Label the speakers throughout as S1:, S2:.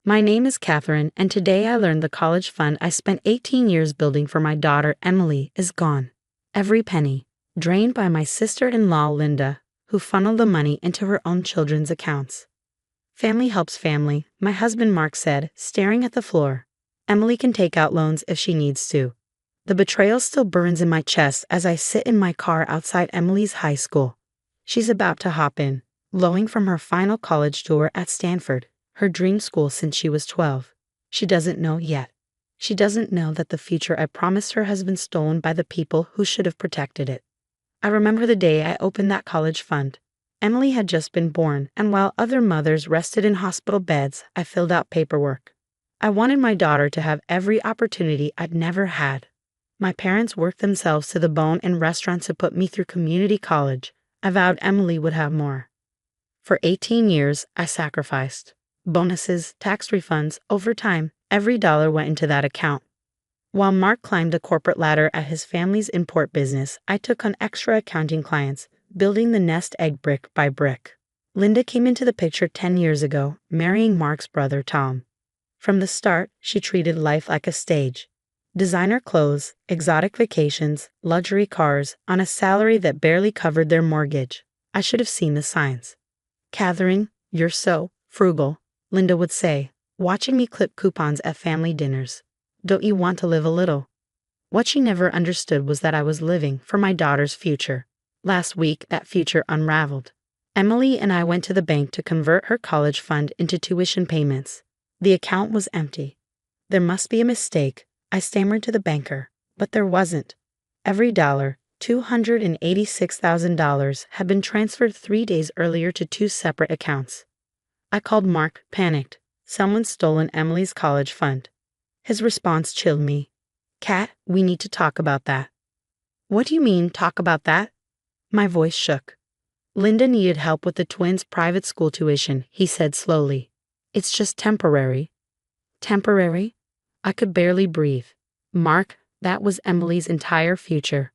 S1: My name is Catherine, and today I learned the college fund I spent 18 years building for my daughter, Emily, is gone. Every penny, drained by my sister-in-law, Linda, who funneled the money into her own children's accounts. Family helps family, my husband Mark said, staring at the floor. Emily can take out loans if she needs to. The betrayal still burns in my chest as I sit in my car outside Emily's high school. She's about to hop in, glowing from her final college tour at Stanford, her dream school since she was 12. She doesn't know yet. She doesn't know that the future I promised her has been stolen by the people who should have protected it. I remember the day I opened that college fund. Emily had just been born, and while other mothers rested in hospital beds, I filled out paperwork. I wanted my daughter to have every opportunity I'd never had. My parents worked themselves to the bone in restaurants to put me through community college. I vowed Emily would have more. For 18 years, I sacrificed. Bonuses, tax refunds, overtime, every dollar went into that account. While Mark climbed the corporate ladder at his family's import business, I took on extra accounting clients, building the nest egg brick by brick. Linda came into the picture 10 years ago, marrying Mark's brother Tom. From the start, she treated life like a stage. Designer clothes, exotic vacations, luxury cars, on a salary that barely covered their mortgage. I should have seen the signs. "Catherine, you're so frugal," Linda would say, watching me clip coupons at family dinners. "Don't you want to live a little?" What she never understood was that I was living for my daughter's future. Last week, that future unraveled. Emily and I went to the bank to convert her college fund into tuition payments. The account was empty. "There must be a mistake," I stammered to the banker, but there wasn't. Every dollar, $286,000, had been transferred 3 days earlier to 2 separate accounts. I called Mark, panicked. Someone's stolen Emily's college fund. His response chilled me. "Kat, we need to talk about that." "What do you mean, talk about that?" My voice shook. "Linda needed help with the twins' private school tuition," he said slowly. "It's just temporary." Temporary? I could barely breathe. "Mark, that was Emily's entire future."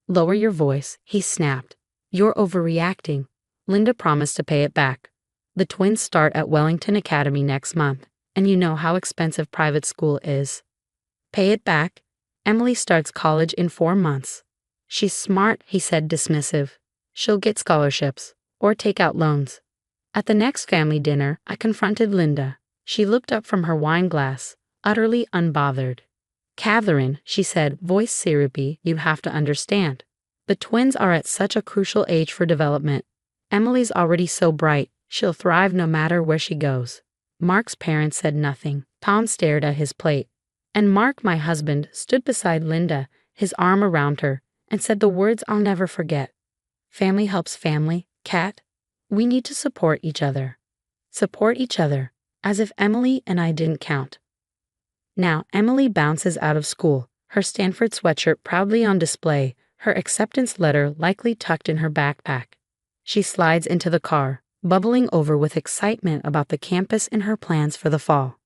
S1: "Lower your voice," he snapped. "You're overreacting. Linda promised to pay it back. The twins start at Wellington Academy next month, and you know how expensive private school is." "Pay it back? Emily starts college in 4 months." "She's smart," he said, dismissive. "She'll get scholarships, or take out loans." At the next family dinner, I confronted Linda. She looked up from her wine glass, utterly unbothered. "Catherine," she said, voice syrupy, "you have to understand. The twins are at such a crucial age for development. Emily's already so bright, she'll thrive no matter where she goes." Mark's parents said nothing. Tom stared at his plate. And Mark, my husband, stood beside Linda, his arm around her, and said the words I'll never forget. "Family helps family, Kat. We need to support each other." Support each other, as if Emily and I didn't count. Now Emily bounces out of school, her Stanford sweatshirt proudly on display, her acceptance letter likely tucked in her backpack. She slides into the car, bubbling over with excitement about the campus and her plans for the fall.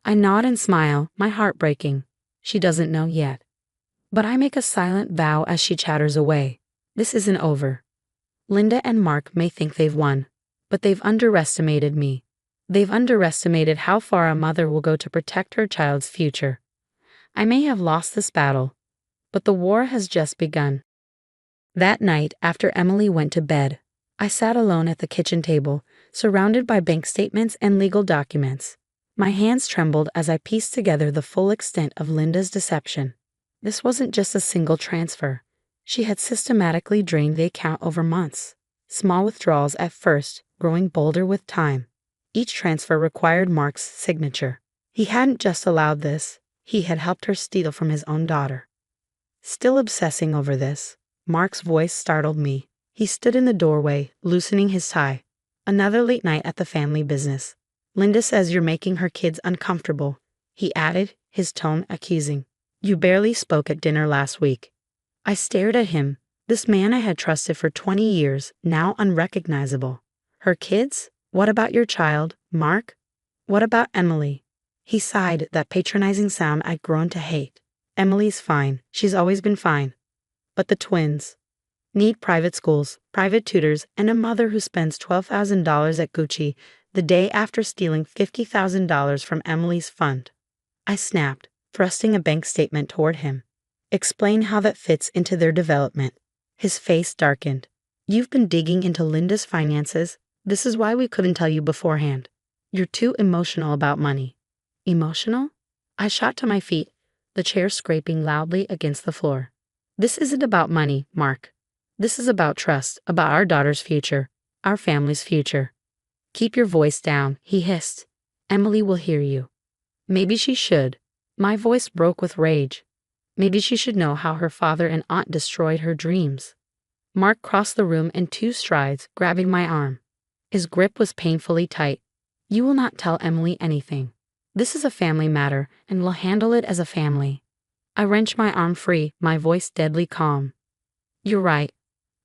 S1: I nod and smile, my heart breaking. She doesn't know yet. But I make a silent vow as she chatters away. This isn't over. Linda and Mark may think they've won, but they've underestimated me. They've underestimated how far a mother will go to protect her child's future. I may have lost this battle, but the war has just begun. That night, after Emily went to bed, I sat alone at the kitchen table, surrounded by bank statements and legal documents. My hands trembled as I pieced together the full extent of Linda's deception. This wasn't just a single transfer. She had systematically drained the account over months. Small withdrawals at first, growing bolder with time. Each transfer required Mark's signature. He hadn't just allowed this, he had helped her steal from his own daughter. Still obsessing over this, Mark's voice startled me. He stood in the doorway, loosening his tie. "Another late night at the family business. Linda says you're making her kids uncomfortable," he added, his tone accusing. "You barely spoke at dinner last week." I stared at him, this man I had trusted for 20 years, now unrecognizable. "Her kids? What about your child, Mark? What about Emily?" He sighed, that patronizing sound I'd grown to hate. "Emily's fine. She's always been fine. But the twins need private schools, private tutors, and a mother who spends $12,000 at Gucci the day after stealing $50,000 from Emily's fund. I snapped, thrusting a bank statement toward him. Explain how that fits into their development. His face darkened. You've been digging into Linda's finances. This is why we couldn't tell you beforehand. You're too emotional about money. Emotional? I shot to my feet, the chair scraping loudly against the floor. This isn't about money, Mark. This is about trust, about our daughter's future, our family's future. Keep your voice down, he hissed. Emily will hear you. Maybe she should. My voice broke with rage. Maybe she should know how her father and aunt destroyed her dreams. Mark crossed the room in 2 strides, grabbing my arm. His grip was painfully tight. You will not tell Emily anything. This is a family matter, and we'll handle it as a family. I wrenched my arm free, my voice deadly calm. You're right.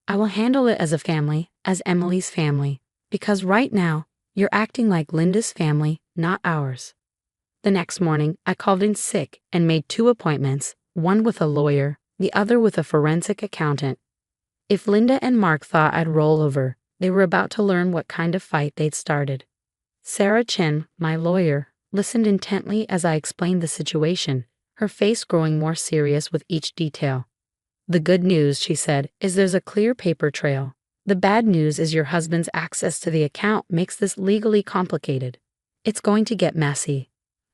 S1: I will handle it as a family, as Emily's family, because right now, you're acting like Linda's family, not ours. The next morning, I called in sick and made 2 appointments, one with a lawyer, the other with a forensic accountant. If Linda and Mark thought I'd roll over, they were about to learn what kind of fight they'd started. Sarah Chen, my lawyer, listened intently as I explained the situation, her face growing more serious with each detail. The good news, she said, is there's a clear paper trail. The bad news is your husband's access to the account makes this legally complicated. It's going to get messy.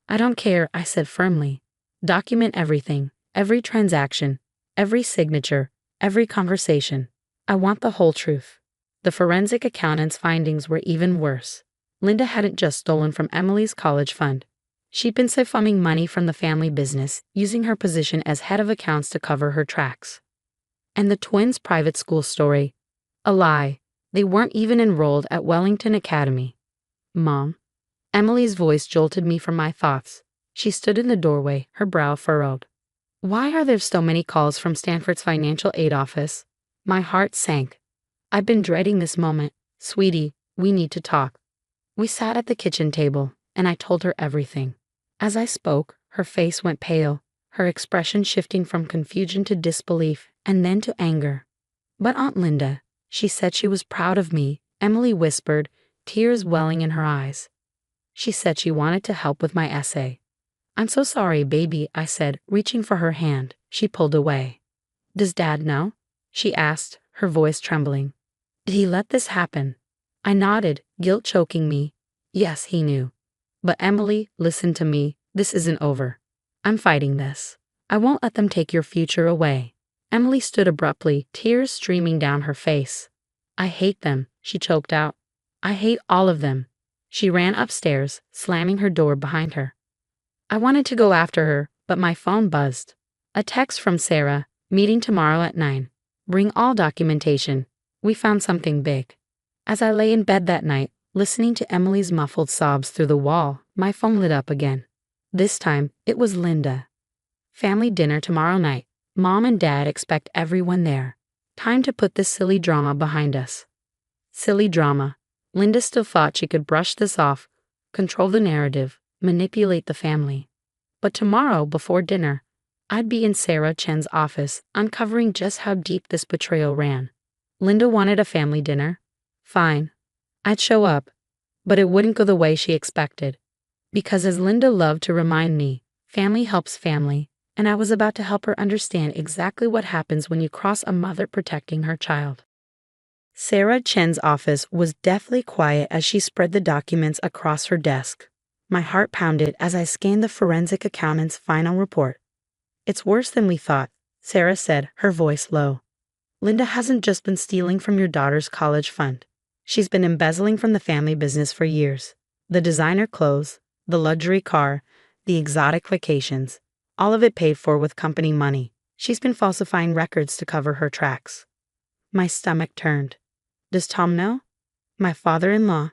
S1: I don't care, I said firmly. Document everything, every transaction, every signature, every conversation. I want the whole truth. The forensic accountant's findings were even worse. Linda hadn't just stolen from Emily's college fund. She'd been siphoning money from the family business, using her position as head of accounts to cover her tracks. And the twins' private school story. A lie. They weren't even enrolled at Wellington Academy. Mom. Emily's voice jolted me from my thoughts. She stood in the doorway, her brow furrowed. Why are there so many calls from Stanford's financial aid office? My heart sank. I've been dreading this moment. Sweetie, we need to talk. We sat at the kitchen table, and I told her everything. As I spoke, her face went pale, her expression shifting from confusion to disbelief, and then to anger. But Aunt Linda, she said she was proud of me, Emily whispered, tears welling in her eyes. She said she wanted to help with my essay. I'm so sorry, baby, I said, reaching for her hand. She pulled away. Does Dad know? She asked, her voice trembling. Did he let this happen? I nodded, guilt choking me. Yes, he knew. But Emily, listen to me, this isn't over. I'm fighting this. I won't let them take your future away. Emily stood abruptly, tears streaming down her face. I hate them, she choked out. I hate all of them. She ran upstairs, slamming her door behind her. I wanted to go after her, but my phone buzzed. A text from Sarah, meeting tomorrow at 9. Bring all documentation. We found something big. As I lay in bed that night, listening to Emily's muffled sobs through the wall, my phone lit up again. This time, it was Linda. Family dinner tomorrow night. Mom and Dad expect everyone there. Time to put this silly drama behind us. Silly drama. Linda still thought she could brush this off, control the narrative, manipulate the family. But tomorrow, before dinner, I'd be in Sarah Chen's office, uncovering just how deep this betrayal ran. Linda wanted a family dinner. Fine. I'd show up. But it wouldn't go the way she expected. Because as Linda loved to remind me, family helps family, and I was about to help her understand exactly what happens when you cross a mother protecting her child. Sarah Chen's office was deathly quiet as she spread the documents across her desk. My heart pounded as I scanned the forensic accountant's final report. It's worse than we thought, Sarah said, her voice low. Linda hasn't just been stealing from your daughter's college fund. She's been embezzling from the family business for years. The designer clothes, the luxury car, the exotic vacations, all of it paid for with company money. She's been falsifying records to cover her tracks. My stomach turned. Does Tom know? My father-in-law?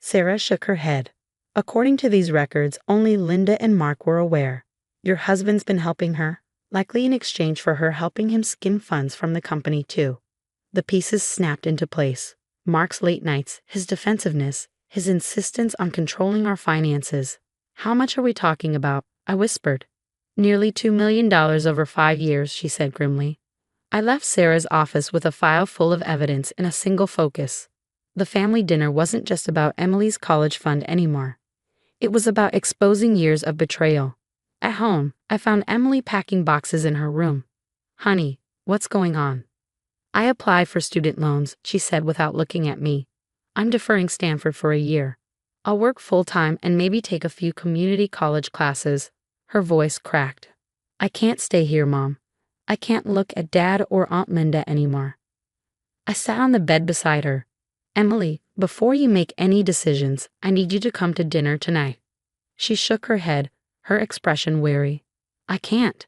S1: Sarah shook her head. According to these records, only Linda and Mark were aware. Your husband's been helping her, likely in exchange for her helping him skim funds from the company too. The pieces snapped into place. Mark's late nights, his defensiveness, his insistence on controlling our finances. How much are we talking about? I whispered. Nearly $2 million over 5 years, she said grimly. I left Sarah's office with a file full of evidence in a single focus. The family dinner wasn't just about Emily's college fund anymore. It was about exposing years of betrayal. At home, I found Emily packing boxes in her room. "Honey, what's going on?" "I applied for student loans," she said without looking at me. "I'm deferring Stanford for a year. I'll work full-time and maybe take a few community college classes." Her voice cracked. "I can't stay here, Mom. I can't look at Dad or Aunt Linda anymore." I sat on the bed beside her. "Emily, before you make any decisions, I need you to come to dinner tonight." She shook her head, her expression wary. "I can't."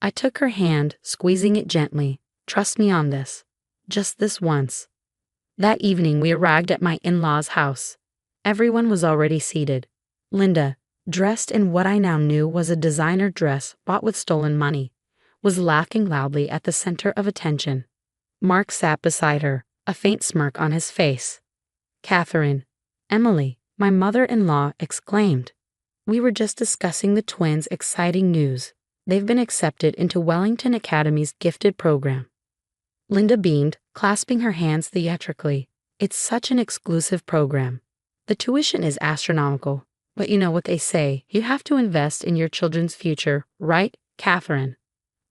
S1: I took her hand, squeezing it gently. "Trust me on this. Just this once." That evening we arrived at my in-laws' house. Everyone was already seated. Linda, dressed in what I now knew was a designer dress bought with stolen money, was laughing loudly at the center of attention. Mark sat beside her, a faint smirk on his face. "Catherine, Emily," my mother-in-law exclaimed. "We were just discussing the twins' exciting news. They've been accepted into Wellington Academy's gifted program." Linda beamed, clasping her hands theatrically. "It's such an exclusive program. The tuition is astronomical, but you know what they say, you have to invest in your children's future, right, Catherine?"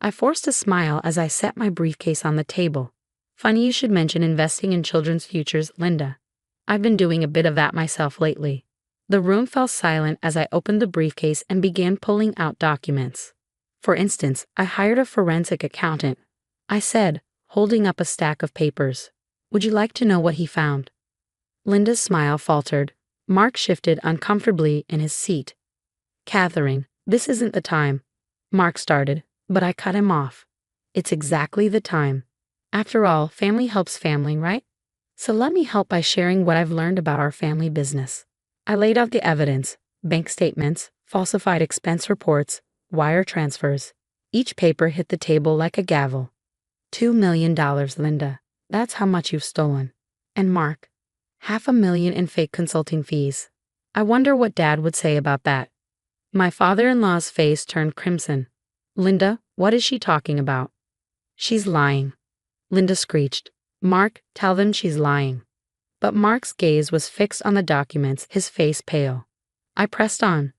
S1: I forced a smile as I set my briefcase on the table. "Funny you should mention investing in children's futures, Linda. I've been doing a bit of that myself lately." The room fell silent as I opened the briefcase and began pulling out documents. "For instance, I hired a forensic accountant," I said, holding up a stack of papers. "Would you like to know what he found?" Linda's smile faltered. Mark shifted uncomfortably in his seat. "Catherine, this isn't the time," Mark started, but I cut him off. "It's exactly the time. After all, family helps family, right? So let me help by sharing what I've learned about our family business." I laid out the evidence: bank statements, falsified expense reports, wire transfers. Each paper hit the table like a gavel. $2 million, Linda. That's how much you've stolen. And Mark, $500,000 in fake consulting fees. I wonder what Dad would say about that. My father-in-law's face turned crimson. "Linda, what is she talking about?" "She's lying," Linda screeched. "Mark, tell them she's lying." But Mark's gaze was fixed on the documents, his face pale. I pressed on.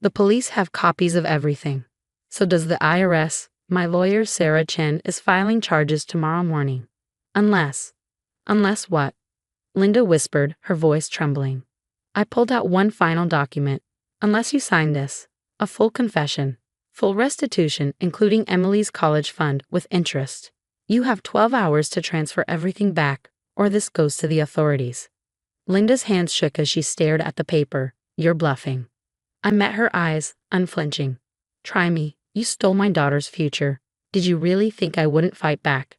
S1: "The police have copies of everything. So does the IRS. My lawyer, Sarah Chen, is filing charges tomorrow morning. Unless..." "Unless what?" Linda whispered, her voice trembling. I pulled out one final document. "Unless you sign this. A full confession. Full restitution, including Emily's college fund, with interest. You have 12 hours to transfer everything back, or this goes to the authorities." Linda's hands shook as she stared at the paper. "You're bluffing." I met her eyes, unflinching. "Try me. You stole my daughter's future. Did you really think I wouldn't fight back?"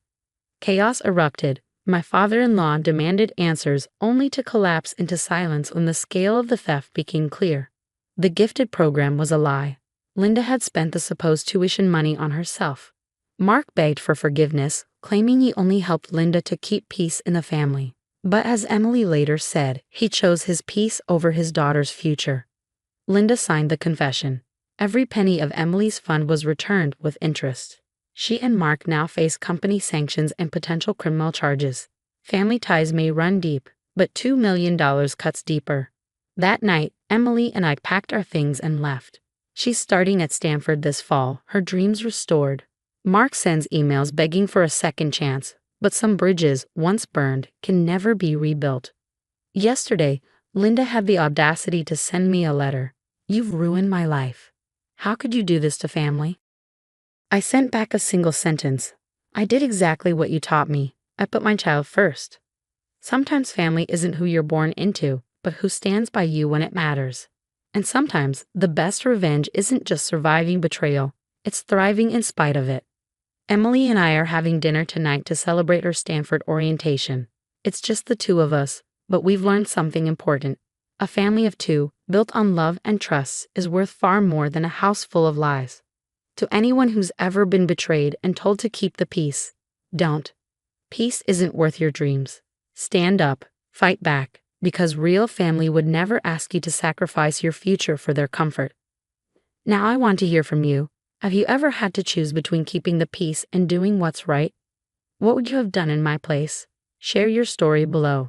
S1: Chaos erupted. My father-in-law demanded answers only to collapse into silence when the scale of the theft became clear. The gifted program was a lie. Linda had spent the supposed tuition money on herself. Mark begged for forgiveness, claiming he only helped Linda to keep peace in the family. But as Emily later said, he chose his peace over his daughter's future. Linda signed the confession. Every penny of Emily's fund was returned with interest. She and Mark now face company sanctions and potential criminal charges. Family ties may run deep, but $2 million cuts deeper. That night, Emily and I packed our things and left. She's starting at Stanford this fall, her dreams restored. Mark sends emails begging for a second chance, but some bridges, once burned, can never be rebuilt. Yesterday, Linda had the audacity to send me a letter. "You've ruined my life. How could you do this to family?" I sent back a single sentence. "I did exactly what you taught me. I put my child first." Sometimes family isn't who you're born into, but who stands by you when it matters. And sometimes the best revenge isn't just surviving betrayal, it's thriving in spite of it. Emily and I are having dinner tonight to celebrate her Stanford orientation. It's just the two of us, but we've learned something important. A family of two, built on love and trust, is worth far more than a house full of lies. To anyone who's ever been betrayed and told to keep the peace, don't. Peace isn't worth your dreams. Stand up, fight back, because real family would never ask you to sacrifice your future for their comfort. Now I want to hear from you. Have you ever had to choose between keeping the peace and doing what's right? What would you have done in my place? Share your story below.